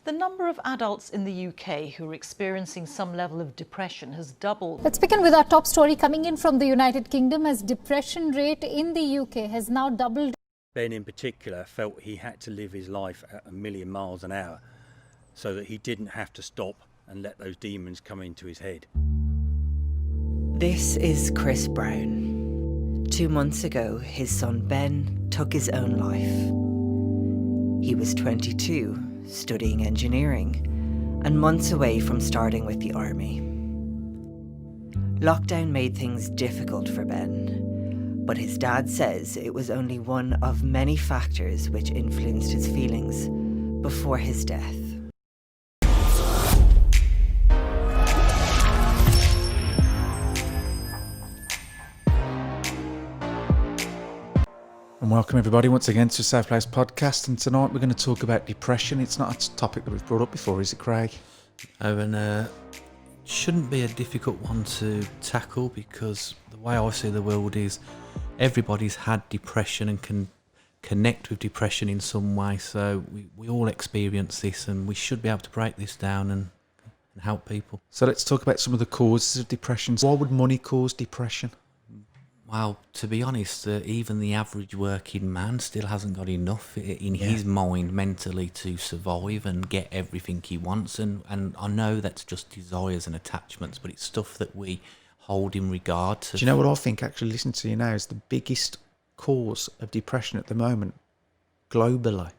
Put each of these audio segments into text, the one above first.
The number of adults in the UK who are experiencing some level of depression has doubled. Let's begin with our top story coming in from the United Kingdom, as depression rate in the UK has now doubled. Ben in particular felt he had to live his life at 1,000,000 miles an hour so that he didn't have to stop and let those demons come into his head. This is Chris Brown. 2 months ago, his son Ben took his own life. He was 22, studying engineering, and months away from starting with the army. Lockdown made things difficult for Ben, but his dad says it was only one of many factors which influenced his feelings before his death. And welcome everybody once again to Safe Place Podcast, and tonight we're going to talk about depression. It's not a topic that we've brought up before, is it, Craig? And shouldn't be a difficult one to tackle, because the way I see the world is everybody's had depression and can connect with depression in some way, so we all experience this, and we should be able to break this down and help people. So let's talk about some of the causes of depression. Why would money cause depression? Well, to be honest, even the average working man still hasn't got enough in his mind mentally to survive and get everything he wants. And I know that's just desires and attachments, but it's stuff that we hold in regard to. Do you know what I think, actually, listening to you now, is the biggest cause of depression at the moment, globally?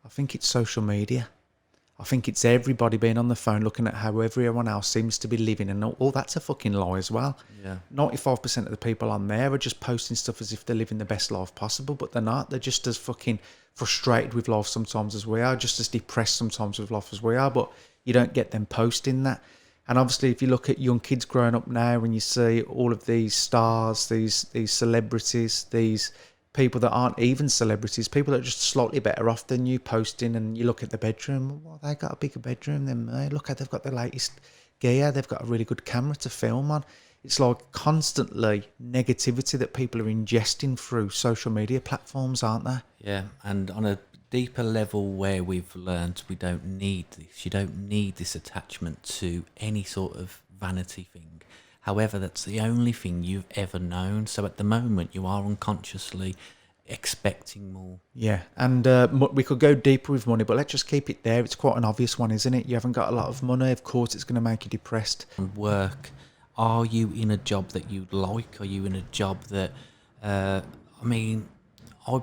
I think it's social media. I think it's everybody being on the phone looking at how everyone else seems to be living, and all that's a fucking lie as well. Yeah. 95% of the people on there are just posting stuff as if they're living the best life possible, but they're not. They're just as fucking frustrated with life sometimes as we are, just as depressed sometimes with life as we are, but you don't get them posting that. And obviously, if you look at young kids growing up now and you see all of these stars, these celebrities, these people that aren't even celebrities, people that are just slightly better off than you posting, and you look at the bedroom, well, they got a bigger bedroom than me. Look how they've got the latest gear, they've got a really good camera to film on. It's like constantly negativity that people are ingesting through social media platforms, aren't they? Yeah, and on a deeper level where we've learned we don't need this. You don't need this attachment to any sort of vanity thing. However, that's the only thing you've ever known. So at the moment, you are unconsciously expecting more. Yeah, and we could go deeper with money, but let's just keep it there. It's quite an obvious one, isn't it? You haven't got a lot of money, of course it's going to make you depressed. And work. Are you in a job that you like? Are you in a job that... I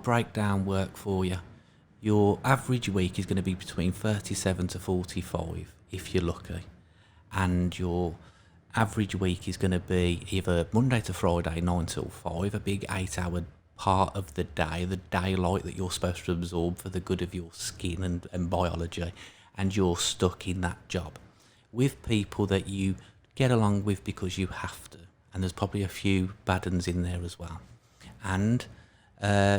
break down work for you. Your average week is going to be between 37 to 45, if you're lucky. And your average week is going to be either Monday to Friday, 9 till 5, a big 8-hour part of the day, the daylight that you're supposed to absorb for the good of your skin and biology, and you're stuck in that job with people that you get along with because you have to, and there's probably a few bad uns in there as well. And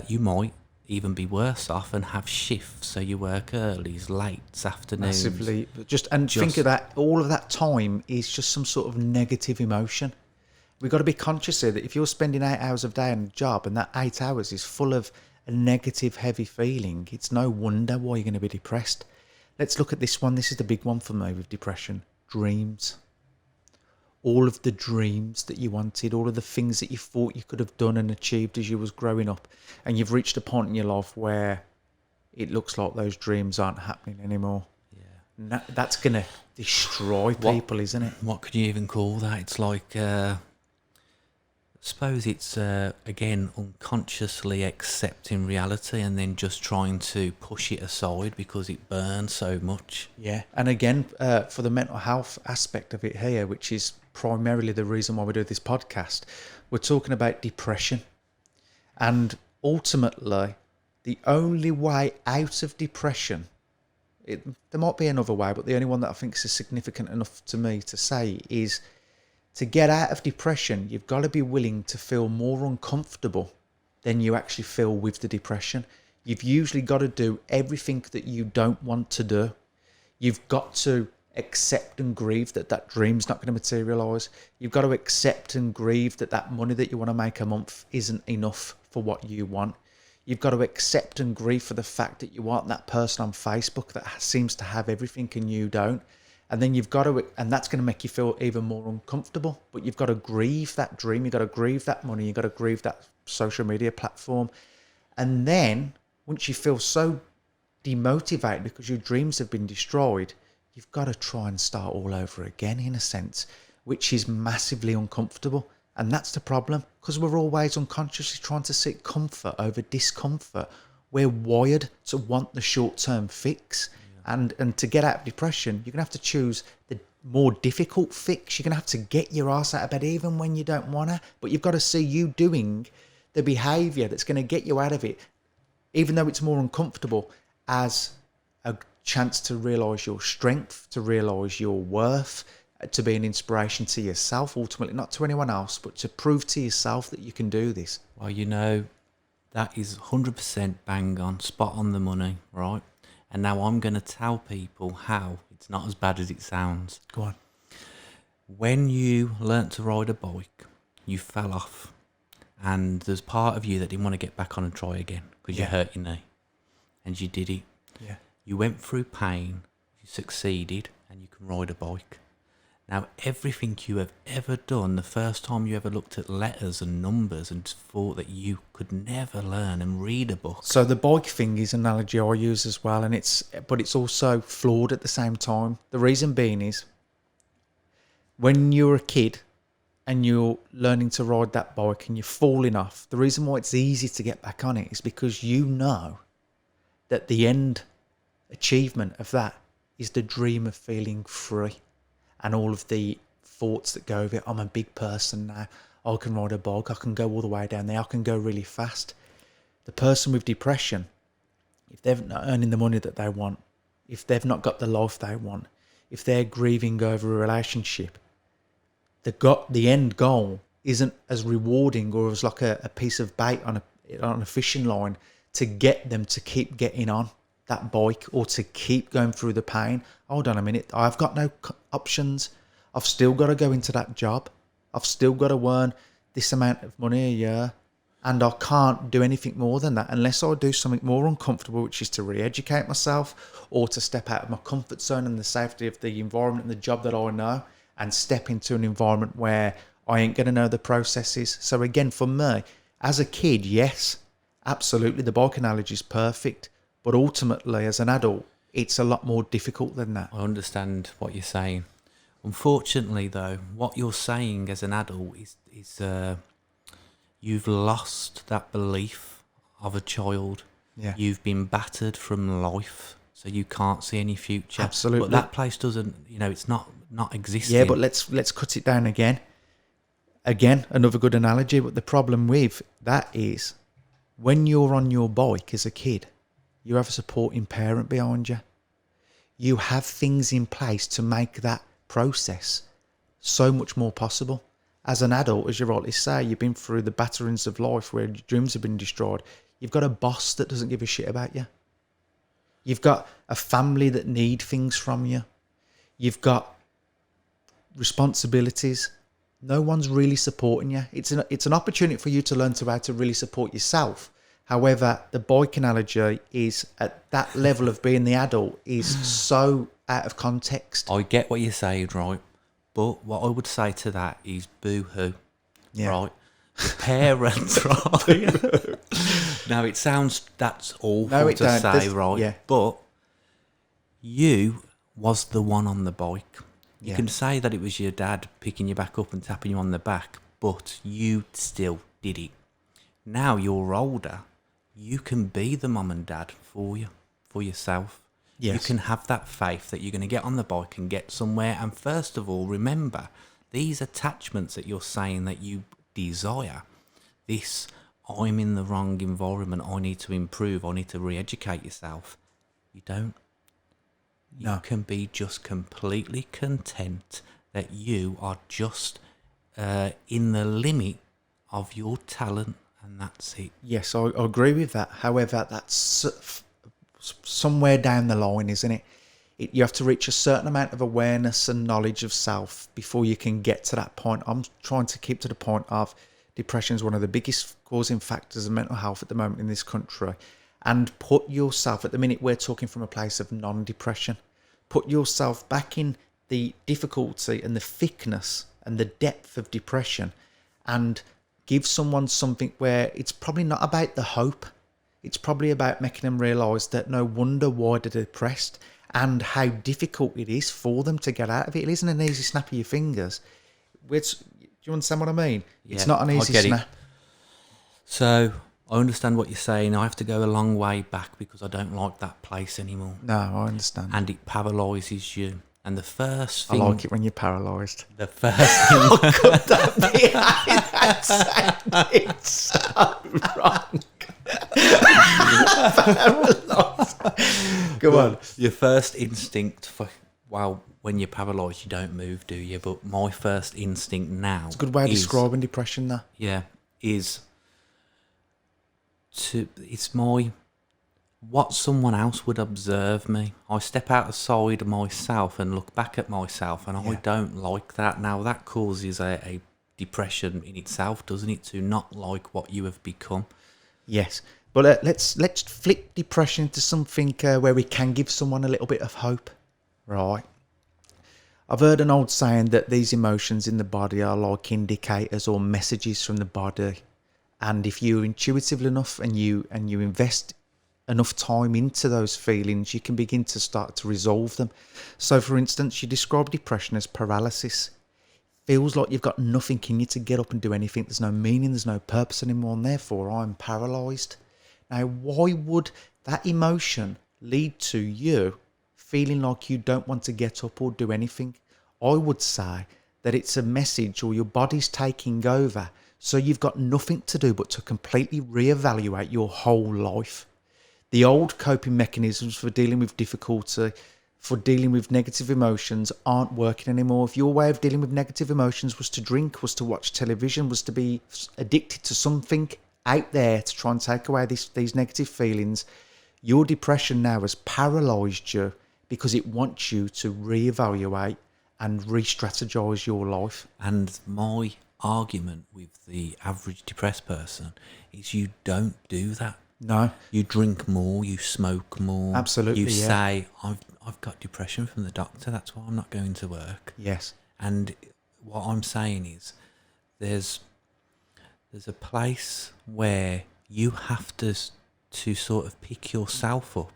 you might even be worse off and have shifts, so you work earlys, lates, afternoons. Massively. Think of that, all of that time is just some sort of negative emotion. We've got to be conscious here that if you're spending 8 hours a day on a job and that 8 hours is full of a negative, heavy feeling, it's no wonder why you're going to be depressed. Let's look at this one. This is the big one for me with depression. Dreams. All of the dreams that you wanted, all of the things that you thought you could have done and achieved as you was growing up, and you've reached a point in your life where it looks like those dreams aren't happening anymore. Yeah, that's gonna destroy people, isn't it? What could you even call that? It's like, I suppose it's again unconsciously accepting reality and then just trying to push it aside because it burns so much. Yeah, and again, for the mental health aspect of it here, which is primarily the reason why we do this podcast, we're talking about depression. And ultimately, the only way out of depression, there might be another way, but the only one that I think is significant enough to me to say is, to get out of depression, you've got to be willing to feel more uncomfortable than you actually feel with the depression. You've usually got to do everything that you don't want to do. You've got to accept and grieve that dream's not going to materialise. You've got to accept and grieve that money that you want to make a month isn't enough for what you want. You've got to accept and grieve for the fact that you aren't that person on Facebook that seems to have everything and you don't. And then you've got to, and that's going to make you feel even more uncomfortable. But you've got to grieve that dream. You've got to grieve that money. You've got to grieve that social media platform. And then once you feel so demotivated because your dreams have been destroyed, you've got to try and start all over again, in a sense, which is massively uncomfortable. And that's the problem, because we're always unconsciously trying to seek comfort over discomfort. We're wired to want the short-term fix. And to get out of depression, you're going to have to choose the more difficult fix. You're going to have to get your ass out of bed even when you don't want to. But you've got to see you doing the behaviour that's going to get you out of it, even though it's more uncomfortable, as a chance to realise your strength, to realise your worth, to be an inspiration to yourself, ultimately, not to anyone else, but to prove to yourself that you can do this. Well, you know, that is 100% bang on, spot on the money, right? And now I'm going to tell people how it's not as bad as it sounds. Go on. When you learnt to ride a bike, you fell off, and there's part of you that didn't want to get back on and try again because you hurt your knee, and you did it. Yeah. You went through pain, you succeeded, and you can ride a bike. Now, everything you have ever done, the first time you ever looked at letters and numbers and thought that you could never learn and read a book. So the bike thing is an analogy I use as well, and it's also flawed at the same time. The reason being is, when you're a kid and you're learning to ride that bike and you're falling off, the reason why it's easy to get back on it is because you know that the end achievement of that is the dream of feeling free. And all of the thoughts that go with it. I'm a big person now. I can ride a bike. I can go all the way down there. I can go really fast. The person with depression, if they're not earning the money that they want, if they've not got the life they want, if they're grieving over a relationship, the end goal isn't as rewarding or as like a piece of bait on a fishing line to get them to keep getting on that bike or to keep going through the pain. Hold on a minute, I've got no options. I've still got to go into that job. I've still got to earn this amount of money a year, and I can't do anything more than that unless I do something more uncomfortable, which is to re-educate myself or to step out of my comfort zone and the safety of the environment and the job that I know and step into an environment where I ain't going to know the processes. So again, for me, as a kid, yes, absolutely, the bike analogy is perfect. But ultimately, as an adult, it's a lot more difficult than that. I understand what you're saying. Unfortunately, though, what you're saying as an adult is you've lost that belief of a child. Yeah. You've been battered from life, so you can't see any future. Absolutely. But that place doesn't, it's not existing. Yeah, but let's cut it down again. Again, another good analogy. But the problem with that is, when you're on your bike as a kid, you have a supporting parent behind you. You have things in place to make that process so much more possible. As an adult, as you rightly say, you've been through the batterings of life where your dreams have been destroyed. You've got a boss that doesn't give a shit about you. You've got a family that need things from you. You've got responsibilities. No one's really supporting you. It's an opportunity for you to learn how to really support yourself. However, the bike analogy is at that level of being the adult is so out of context. I get what you're saying, right? But what I would say to that is boo-hoo, right? The parents, right? Now, it sounds, that's awful to say, right? Yeah. But you was the one on the bike. You Yeah. can say that it was your dad picking you back up and tapping you on the back, but you still did it. Now you're older, you can be the mum and dad for you, for yourself. Yes. You can have that faith that you're going to get on the bike and get somewhere. And first of all, remember, these attachments that you're saying that you desire, this, I'm in the wrong environment, I need to improve, I need to re-educate yourself. You don't. You can be just completely content that you are just in the limit of your talent, and that's it. Yes, I agree with that. However, that's somewhere down the line, isn't it? You have to reach a certain amount of awareness and knowledge of self before you can get to that point. I'm trying to keep to the point of depression is one of the biggest causing factors of mental health at the moment in this country. And put yourself, at the minute we're talking from a place of non-depression, put yourself back in the difficulty and the thickness and the depth of depression, and give someone something where it's probably not about the hope. It's probably about making them realise that no wonder why they're depressed and how difficult it is for them to get out of it. It isn't an easy snap of your fingers. Do you understand what I mean? Yeah, it's not an easy I get snap. it. So I understand what you're saying. I have to go a long way back because I don't like that place anymore. No, I understand. And it paralyses you. And the first I thing... like it when you're paralysed. The first thing... How could that be? That sounded so wrong. Go on. Your first instinct for... Well, when you're paralysed, you don't move, do you? But my first instinct now... It's a good way of describing depression, though. Yeah, is... It's my... What someone else would observe me. I step outside of myself and look back at myself, and I don't like that. Now, that causes a depression in itself, doesn't it? To not like what you have become. Yes, but let's flip depression into something where we can give someone a little bit of hope, right? I've heard an old saying that these emotions in the body are like indicators or messages from the body, and if you're intuitive enough and you invest enough time into those feelings, you can begin to start to resolve them. So, for instance, you describe depression as paralysis. Feels like you've got nothing in you to get up and do anything. There's no meaning, there's no purpose anymore, and therefore I'm paralysed. Now, why would that emotion lead to you feeling like you don't want to get up or do anything? I would say that it's a message, or your body's taking over, so you've got nothing to do but to completely reevaluate your whole life. The old coping mechanisms for dealing with difficulty, for dealing with negative emotions, aren't working anymore. If your way of dealing with negative emotions was to drink, was to watch television, was to be addicted to something out there to try and take away these negative feelings, your depression now has paralysed you because it wants you to reevaluate and re-strategise your life. And my argument with the average depressed person is you don't do that. No. You drink more, you smoke more. Absolutely, You yeah. say, I've got depression from the doctor, that's why I'm not going to work. Yes. And what I'm saying is there's a place where you have to sort of pick yourself up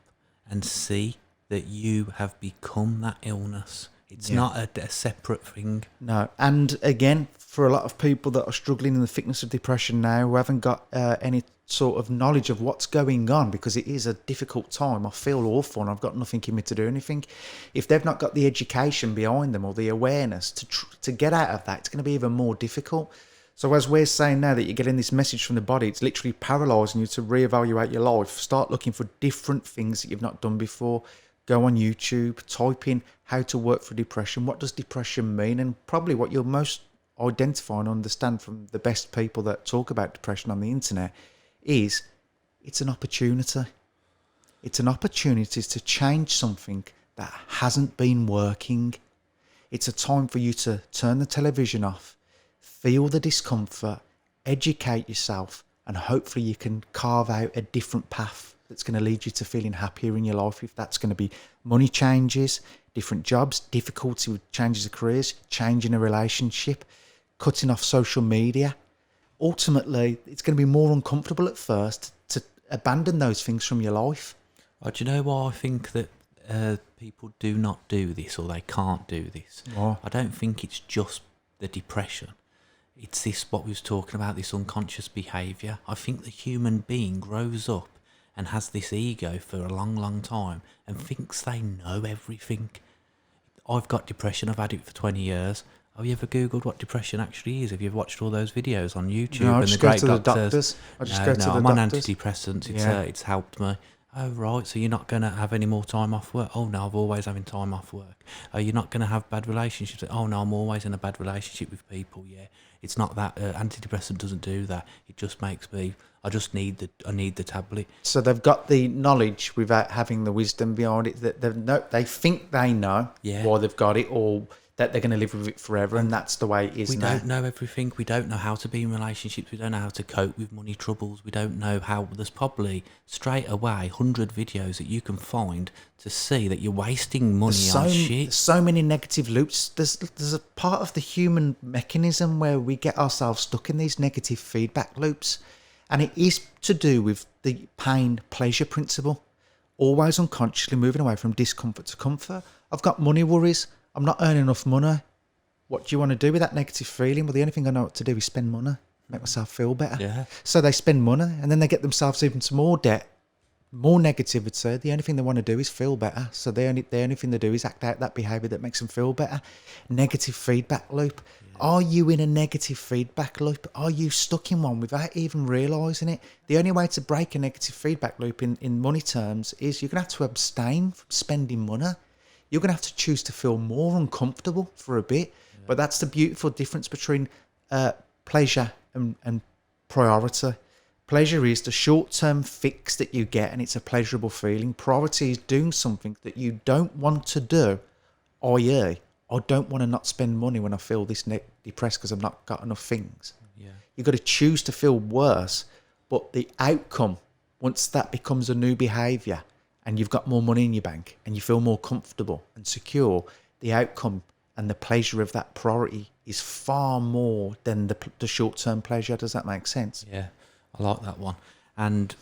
and see that you have become that illness. It's not a separate thing. No. And again, for a lot of people that are struggling in the thickness of depression now, who haven't got any sort of knowledge of what's going on, because it is a difficult time. I feel awful and I've got nothing in me to do anything. If they've not got the education behind them or the awareness to get out of that, it's going to be even more difficult. So as we're saying now that you're getting this message from the body, it's literally paralysing you to reevaluate your life. Start looking for different things that you've not done before. Go on YouTube, type in how to work for depression. What does depression mean? And probably what you'll most identify and understand from the best people that talk about depression on the internet is it's an opportunity. It's an opportunity to change something that hasn't been working. It's a time for you to turn the television off, feel the discomfort, educate yourself, and hopefully you can carve out a different path that's going to lead you to feeling happier in your life. If that's going to be money changes, different jobs, difficulty with changes of careers, changing a relationship, cutting off social media. Ultimately, it's going to be more uncomfortable at first to abandon those things from your life. Oh, do you know why I think that people do not do this, or they can't do this? Why? I don't think it's just the depression. It's this, what we was talking about, this unconscious behaviour. I think the human being grows up and has this ego for a long, long time and thinks they know everything. I've got depression, I've had it for 20 years. Have you ever Googled what depression actually is? Have you watched all those videos on YouTube? No, I and just the go great to the doctors? doctors. I just go to the I'm on doctors. antidepressants. Yeah. It's helped me. Oh, right, so you're not going to have any more time off work? Oh, no, I'm always having time off work. Oh, you're not going to have bad relationships? Oh, no, I'm always in a bad relationship with people, yeah. It's not that, antidepressant doesn't do that. It just makes me, I need the tablet. So they've got the knowledge without having the wisdom behind it. That they think they know Yeah. why they've got it, or that they're going to live with it forever, and that's the way it is We now. don't know everything. We don't know how to be in relationships. We don't know how to cope with money troubles. We don't know how. There's probably straight away 100 videos that you can find to see that you're wasting money on shit. There's so many negative loops. There's a part of the human mechanism where we get ourselves stuck in these negative feedback loops, and it is to do with the pain-pleasure principle. Always unconsciously moving away from discomfort to comfort. I've got money worries. I'm not earning enough money. What do you want to do with that negative feeling? Well, the only thing I know what to do is spend money, make myself feel better. Yeah. So they spend money, and then they get themselves even to more debt, more negativity. The only thing they want to do is feel better. So the only thing they do is act out that behaviour that makes them feel better. Negative feedback loop. Yeah. Are you in a negative feedback loop? Are you stuck in one without even realising it? The only way to break a negative feedback loop in money terms is you're going to have to abstain from spending money. You're going to have to choose to feel more uncomfortable for a bit. Yeah. But that's the beautiful difference between pleasure and priority. Pleasure is the short-term fix that you get, and it's a pleasurable feeling. Priority is doing something that you don't want to do, i.e., I don't want to not spend money when I feel this depressed because I've not got enough things. Yeah. You've got to choose to feel worse, but the outcome, once that becomes a new behaviour, and you've got more money in your bank and you feel more comfortable and secure, the outcome and the pleasure of that priority is far more than the short-term pleasure. Does that make sense? Yeah, I like that one. And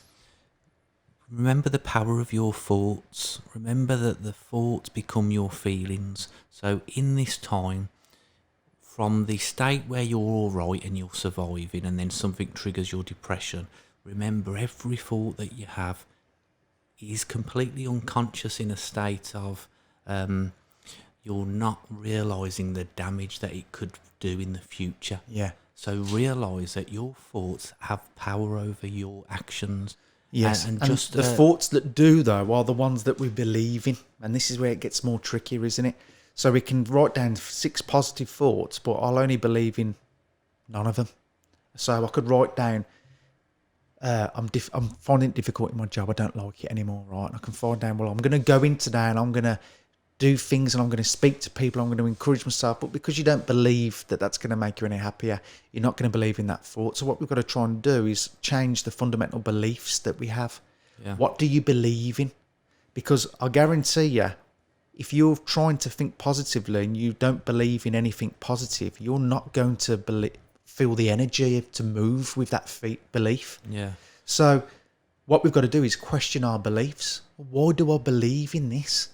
remember the power of your thoughts. Remember that the thoughts become your feelings. So in this time, from the state where you're all right and you're surviving, and then something triggers your depression, remember every thought that you have is completely unconscious, in a state of you're not realising the damage that it could do in the future. Yeah. So realise that your thoughts have power over your actions. Yes, and just the thoughts that do, though, are the ones that we believe in. And this is where it gets more trickier, isn't it? So we can write down 6 positive thoughts, but I'll only believe in none of them. So I could write down, I'm finding it difficult in my job. I don't like it anymore, right? And I can find down, well, I'm going to go in today and I'm going to do things and I'm going to speak to people. I'm going to encourage myself. But because you don't believe that that's going to make you any happier, you're not going to believe in that thought. So what we've got to try and do is change the fundamental beliefs that we have. Yeah. What do you believe in? Because I guarantee you, if you're trying to think positively and you don't believe in anything positive, you're not going to feel the energy to move with that belief. Yeah. So what we've got to do is question our beliefs. Why do I believe in this?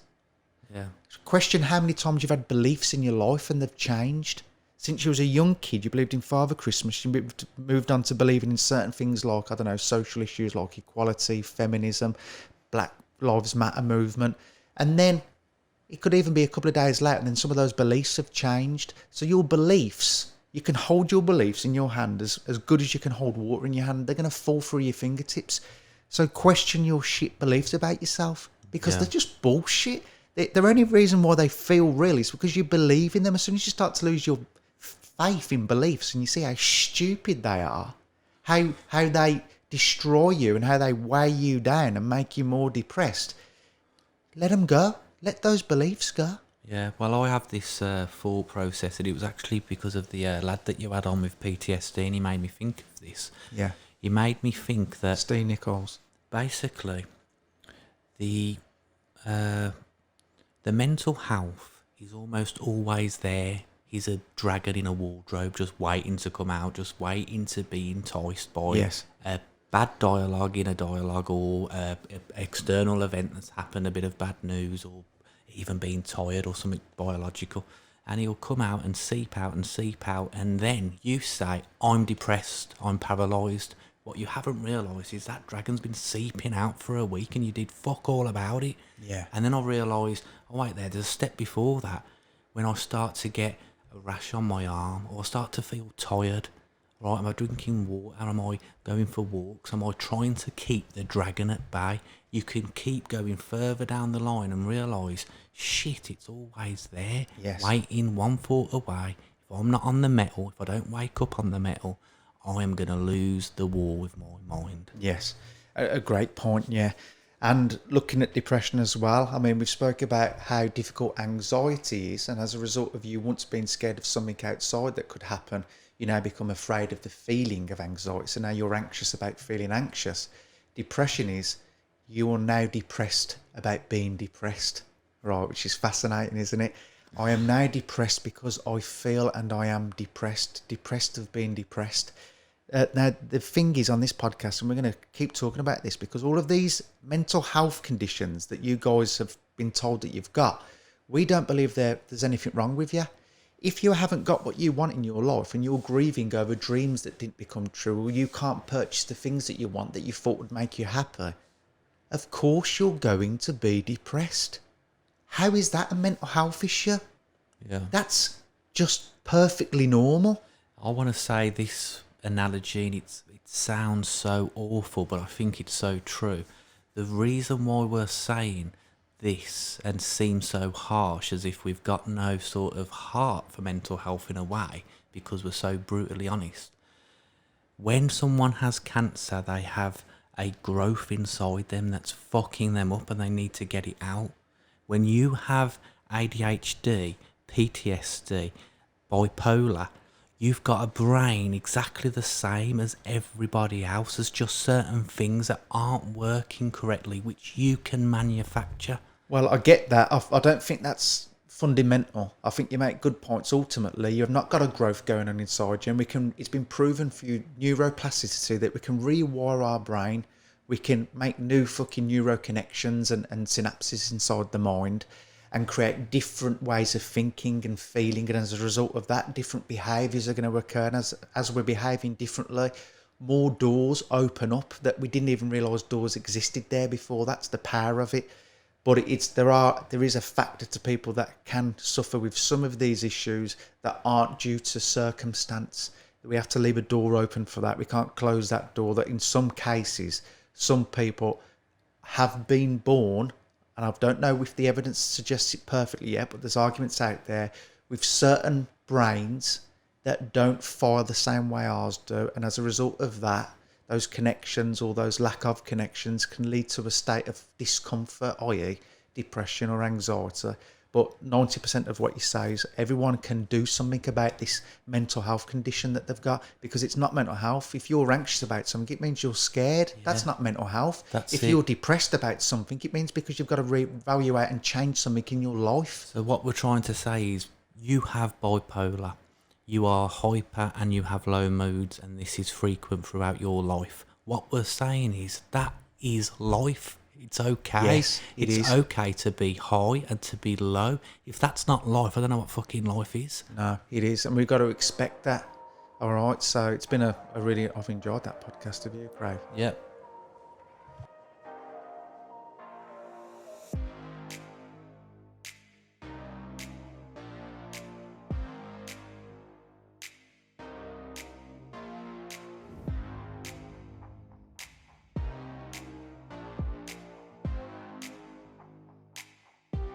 Yeah. Question how many times you've had beliefs in your life and they've changed. Since you was a young kid, you believed in Father Christmas. You moved on to believing in certain things like, I don't know, social issues like equality, feminism, Black Lives Matter movement. And then it could even be a couple of days later and then some of those beliefs have changed. So your beliefs, you can hold your beliefs in your hand as good as you can hold water in your hand. They're going to fall through your fingertips. So question your shit beliefs about yourself, because they're just bullshit. The only reason why they feel real is because you believe in them. As soon as you start to lose your faith in beliefs and you see how stupid they are, how they destroy you and how they weigh you down and make you more depressed, let them go. Let those beliefs go. Yeah, well, I have this thought process, and it was actually because of the lad that you had on with PTSD, and he made me think of this. Yeah. He made me think that... Steve Nichols. Basically, the mental health is almost always there. He's a dragon in a wardrobe, just waiting to come out, just waiting to be enticed by a bad dialogue in a dialogue, or an external event that's happened, a bit of bad news, or even being tired or something biological. And he'll come out and seep out and seep out, and then you say, I'm depressed, I'm paralysed. What you haven't realised is that dragon's been seeping out for a week and you did fuck all about it. Yeah. And then I realised, oh wait, there's a step before that, when I start to get a rash on my arm, or I start to feel tired. Right, am I drinking water? Am I going for walks? Am I trying to keep the dragon at bay? You can keep going further down the line and realise, shit, it's always there, waiting 1 thought away. If I'm not on the metal, if I don't wake up on the metal, I am going to lose the war with my mind. Yes, a great point, yeah. And looking at depression as well, I mean, we've spoke about how difficult anxiety is, and as a result of you once being scared of something outside that could happen, you now become afraid of the feeling of anxiety. So now you're anxious about feeling anxious. Depression is you are now depressed about being depressed, right? Which is fascinating, isn't it? I am now depressed because I feel and I am depressed of being depressed. Now, the thing is on this podcast, and we're going to keep talking about this because all of these mental health conditions that you guys have been told that you've got, we don't believe there's anything wrong with you. If you haven't got what you want in your life and you're grieving over dreams that didn't become true, or you can't purchase the things that you want that you thought would make you happy, of course you're going to be depressed. How is that a mental health issue? Yeah. That's just perfectly normal. I want to say this analogy, and it sounds so awful, but I think it's so true. The reason why we're saying this and seem so harsh, as if we've got no sort of heart for mental health in a way, because we're so brutally honest. When someone has cancer, they have a growth inside them that's fucking them up and they need to get it out. When you have ADHD, PTSD, bipolar, you've got a brain exactly the same as everybody else. There's just certain things that aren't working correctly, which you can manufacture. Well, I get that. I don't think that's fundamental. I think you make good points. Ultimately, you've not got a growth going on inside you, and it's been proven through neuroplasticity that we can rewire our brain. We can make new fucking neuro connections and synapses inside the mind and create different ways of thinking and feeling. And as a result of that, different behaviours are going to occur. And as we're behaving differently, more doors open up that we didn't even realise doors existed there before. That's the power of it. But there is a factor to people that can suffer with some of these issues that aren't due to circumstance. We have to leave a door open for that. We can't close that door. That in some cases, some people have been born, and I don't know if the evidence suggests it perfectly yet, but there's arguments out there with certain brains that don't fire the same way ours do. And as a result of that, those connections or those lack of connections can lead to a state of discomfort, i.e. depression or anxiety. But 90% of what you say is everyone can do something about this mental health condition that they've got, because it's not mental health. If you're anxious about something, it means you're scared. Yeah. That's not mental health. If you're depressed about something, it means because you've got to reevaluate and change something in your life. So what we're trying to say is you have bipolar. You are hyper and you have low moods, and this is frequent throughout your life. What we're saying is that is life. It's okay. Yes, it's okay to be high and to be low. If that's not life, I don't know what fucking life is. No, it is. And we've got to expect that. All right. So it's been I've enjoyed that podcast of you, Craig. Yep.